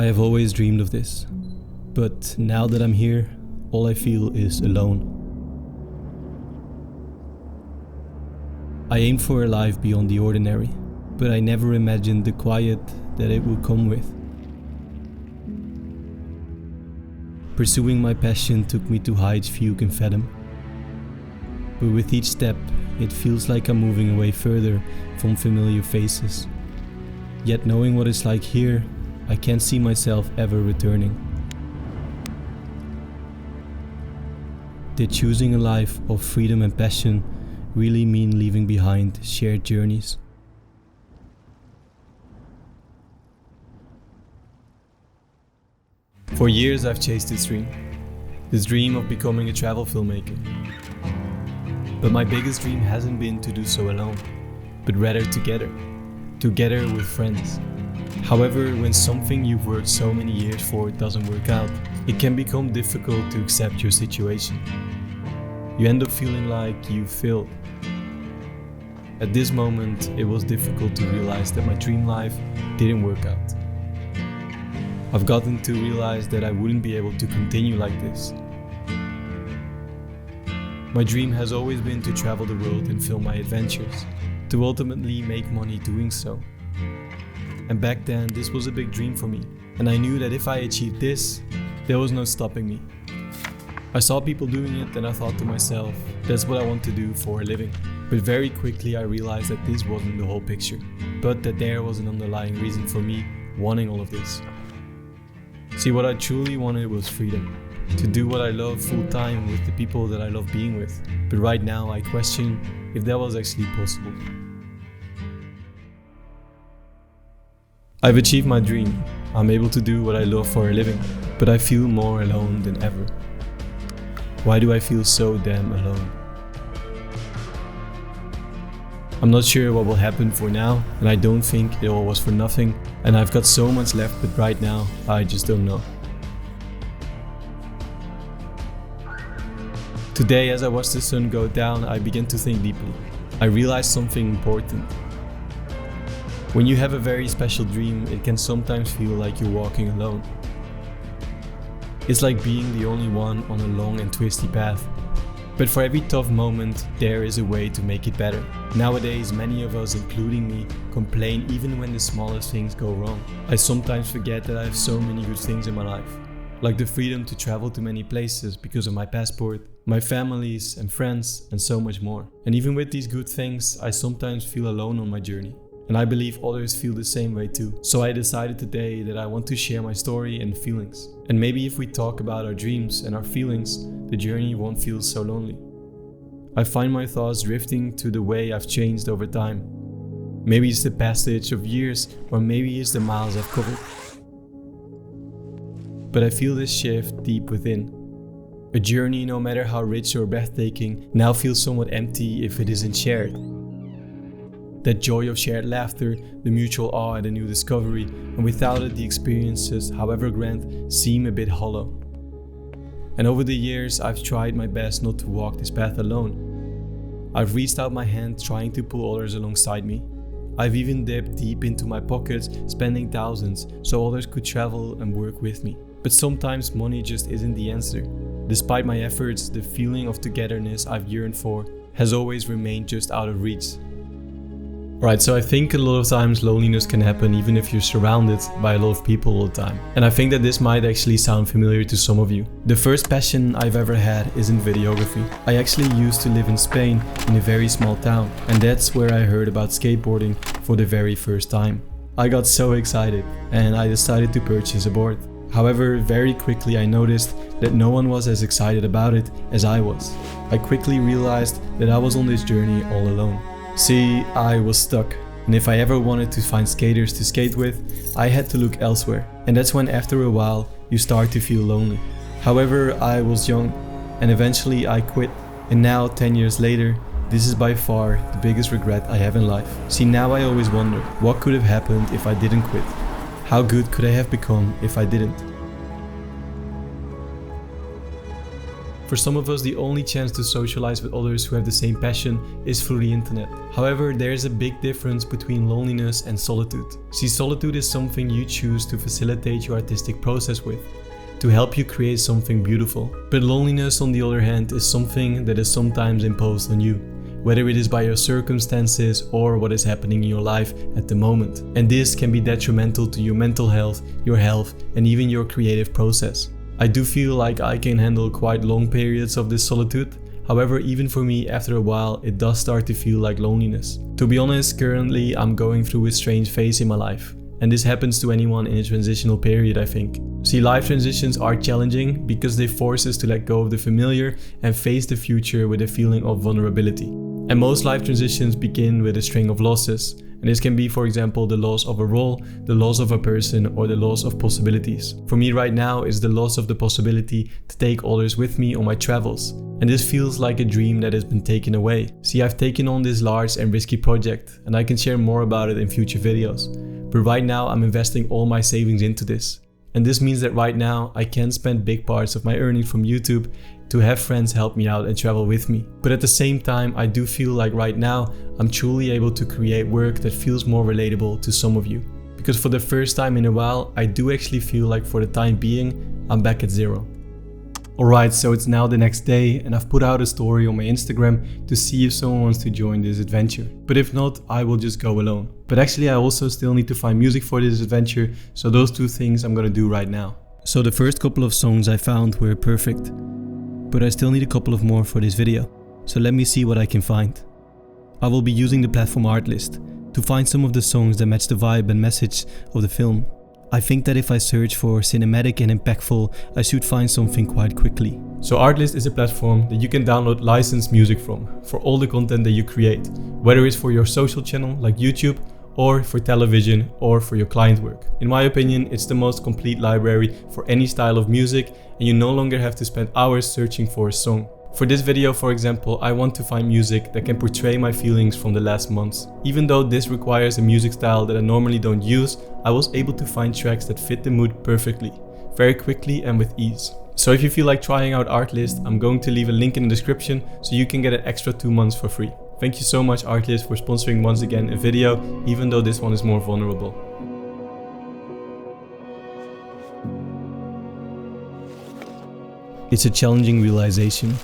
I have always dreamed of this, but now that I'm here, all I feel is alone. I aimed for a life beyond the ordinary, but I never imagined the quiet that it would come with. Pursuing my passion took me to heights few can fathom. But with each step, it feels like I'm moving away further from familiar faces. Yet knowing what it's like here, I can't see myself ever returning. Did choosing a life of freedom and passion really mean leaving behind shared journeys? For years I've chased this dream of becoming a travel filmmaker. But my biggest dream hasn't been to do so alone, but rather together with friends. However, when something you've worked so many years for doesn't work out, it can become difficult to accept your situation. You end up feeling like you failed. At this moment, it was difficult to realize that my dream life didn't work out. I've gotten to realize that I wouldn't be able to continue like this. My dream has always been to travel the world and film my adventures, to ultimately make money doing so. And back then, this was a big dream for me, and I knew that if I achieved this, there was no stopping me. I saw people doing it and I thought to myself, that's what I want to do for a living. But very quickly I realized that this wasn't the whole picture, but that there was an underlying reason for me wanting all of this. See, what I truly wanted was freedom, to do what I love full time with the people that I love being with. But right now I question if that was actually possible. I've achieved my dream. I'm able to do what I love for a living, but I feel more alone than ever. Why do I feel so damn alone? I'm not sure what will happen for now, and I don't think it all was for nothing, and I've got so much left, but right now, I just don't know. Today, as I watched the sun go down, I began to think deeply. I realized something important. When you have a very special dream, it can sometimes feel like you're walking alone. It's like being the only one on a long and twisty path. But for every tough moment, there is a way to make it better. Nowadays, many of us, including me, complain even when the smallest things go wrong. I sometimes forget that I have so many good things in my life, like the freedom to travel to many places because of my passport, my families and friends, and so much more. And even with these good things, I sometimes feel alone on my journey. And I believe others feel the same way too. So I decided today that I want to share my story and feelings. And maybe if we talk about our dreams and our feelings, the journey won't feel so lonely. I find my thoughts drifting to the way I've changed over time. Maybe it's the passage of years, or maybe it's the miles I've covered. But I feel this shift deep within. A journey, no matter how rich or breathtaking, now feels somewhat empty if it isn't shared. That joy of shared laughter, the mutual awe at a new discovery, and without it the experiences, however grand, seem a bit hollow. And over the years I've tried my best not to walk this path alone. I've reached out my hand trying to pull others alongside me. I've even dipped deep into my pockets, spending thousands so others could travel and work with me. But sometimes money just isn't the answer. Despite my efforts, the feeling of togetherness I've yearned for has always remained just out of reach. Right, so I think a lot of times loneliness can happen even if you're surrounded by a lot of people all the time. And I think that this might actually sound familiar to some of you. The first passion I've ever had is in videography. I actually used to live in Spain in a very small town, and that's where I heard about skateboarding for the very first time. I got so excited and I decided to purchase a board. However, very quickly I noticed that no one was as excited about it as I was. I quickly realized that I was on this journey all alone. See, I was stuck, and if I ever wanted to find skaters to skate with, I had to look elsewhere. And that's when after a while, you start to feel lonely. However, I was young, and eventually I quit. And now, 10 years later, this is by far the biggest regret I have in life. See, now I always wonder, what could have happened if I didn't quit? How good could I have become if I didn't? For some of us, the only chance to socialize with others who have the same passion is through the internet. However, there is a big difference between loneliness and solitude. See, solitude is something you choose to facilitate your artistic process with, to help you create something beautiful. But loneliness, on the other hand, is something that is sometimes imposed on you, whether it is by your circumstances or what is happening in your life at the moment. And this can be detrimental to your mental health, and even your creative process. I do feel like I can handle quite long periods of this solitude. However, even for me, after a while, it does start to feel like loneliness. To be honest, currently I'm going through a strange phase in my life. And this happens to anyone in a transitional period, I think. See, life transitions are challenging because they force us to let go of the familiar and face the future with a feeling of vulnerability. And most life transitions begin with a string of losses. And this can be, for example, the loss of a role, the loss of a person, or the loss of possibilities. For me right now, it's the loss of the possibility to take others with me on my travels. And this feels like a dream that has been taken away. See, I've taken on this large and risky project, and I can share more about it in future videos. But right now I'm investing all my savings into this. And this means that right now I can spend big parts of my earnings from YouTube to have friends help me out and travel with me. But at the same time, I do feel like right now I'm truly able to create work that feels more relatable to some of you. Because for the first time in a while, I do actually feel like for the time being, I'm back at zero. Alright, so it's now the next day and I've put out a story on my Instagram to see if someone wants to join this adventure. But if not, I will just go alone. But actually I also still need to find music for this adventure, so those two things I'm gonna do right now. So the first couple of songs I found were perfect, but I still need a couple of more for this video. So let me see what I can find. I will be using the platform Artlist to find some of the songs that match the vibe and message of the film. I think that if I search for cinematic and impactful, I should find something quite quickly. So Artlist is a platform that you can download licensed music from for all the content that you create, whether it's for your social channel like YouTube, or for television, or for your client work. In my opinion, it's the most complete library for any style of music, and you no longer have to spend hours searching for a song. For this video, for example, I want to find music that can portray my feelings from the last months. Even though this requires a music style that I normally don't use, I was able to find tracks that fit the mood perfectly, very quickly and with ease. So if you feel like trying out Artlist, I'm going to leave a link in the description so you can get an extra 2 months for free. Thank you so much Artlist for sponsoring once again a video, even though this one is more vulnerable. It's a challenging realization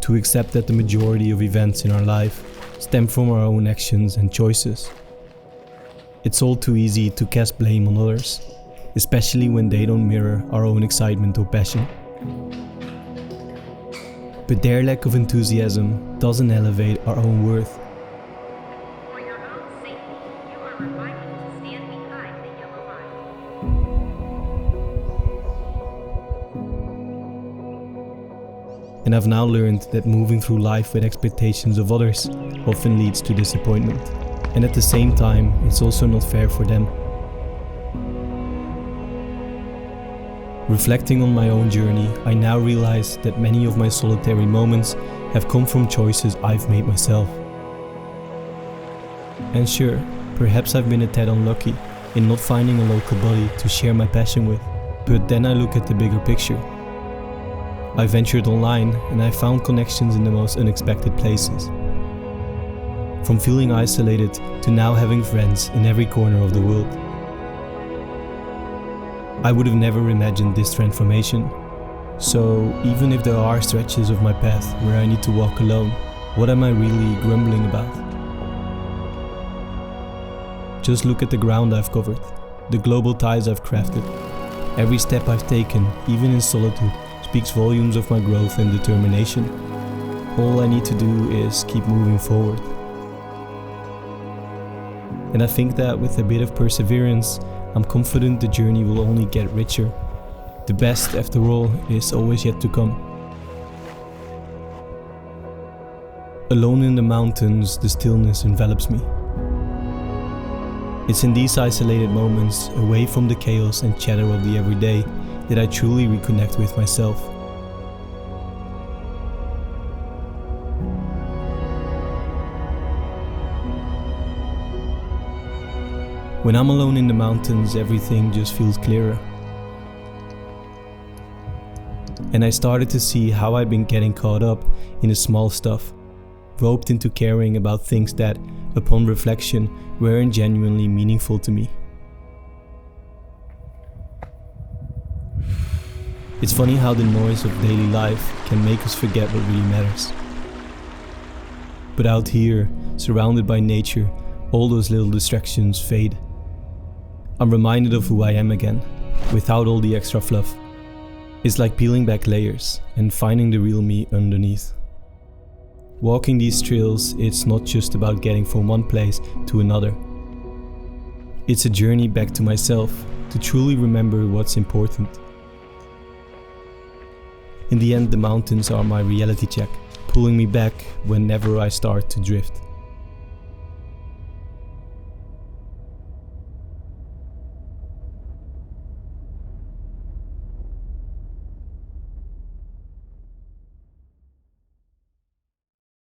to accept that the majority of events in our life stem from our own actions and choices. It's all too easy to cast blame on others, especially when they don't mirror our own excitement or passion. But their lack of enthusiasm doesn't elevate our own worth. For your own safety, you are reminded to stand behind the yellow line. And I've now learned that moving through life with expectations of others often leads to disappointment. And at the same time, it's also not fair for them. Reflecting on my own journey, I now realize that many of my solitary moments have come from choices I've made myself. And sure, perhaps I've been a tad unlucky in not finding a local body to share my passion with, but then I look at the bigger picture. I ventured online and I found connections in the most unexpected places. From feeling isolated to now having friends in every corner of the world. I would have never imagined this transformation. So even if there are stretches of my path where I need to walk alone, what am I really grumbling about? Just look at the ground I've covered, the global ties I've crafted. Every step I've taken, even in solitude, speaks volumes of my growth and determination. All I need to do is keep moving forward. And I think that with a bit of perseverance, I'm confident the journey will only get richer. The best, after all, is always yet to come. Alone in the mountains, the stillness envelops me. It's in these isolated moments, away from the chaos and chatter of the everyday, that I truly reconnect with myself. When I'm alone in the mountains, everything just feels clearer. And I started to see how I'd been getting caught up in the small stuff, roped into caring about things that, upon reflection, weren't genuinely meaningful to me. It's funny how the noise of daily life can make us forget what really matters. But out here, surrounded by nature, all those little distractions fade. I'm reminded of who I am again, without all the extra fluff. It's like peeling back layers and finding the real me underneath. Walking these trails, it's not just about getting from one place to another. It's a journey back to myself, to truly remember what's important. In the end, the mountains are my reality check, pulling me back whenever I start to drift.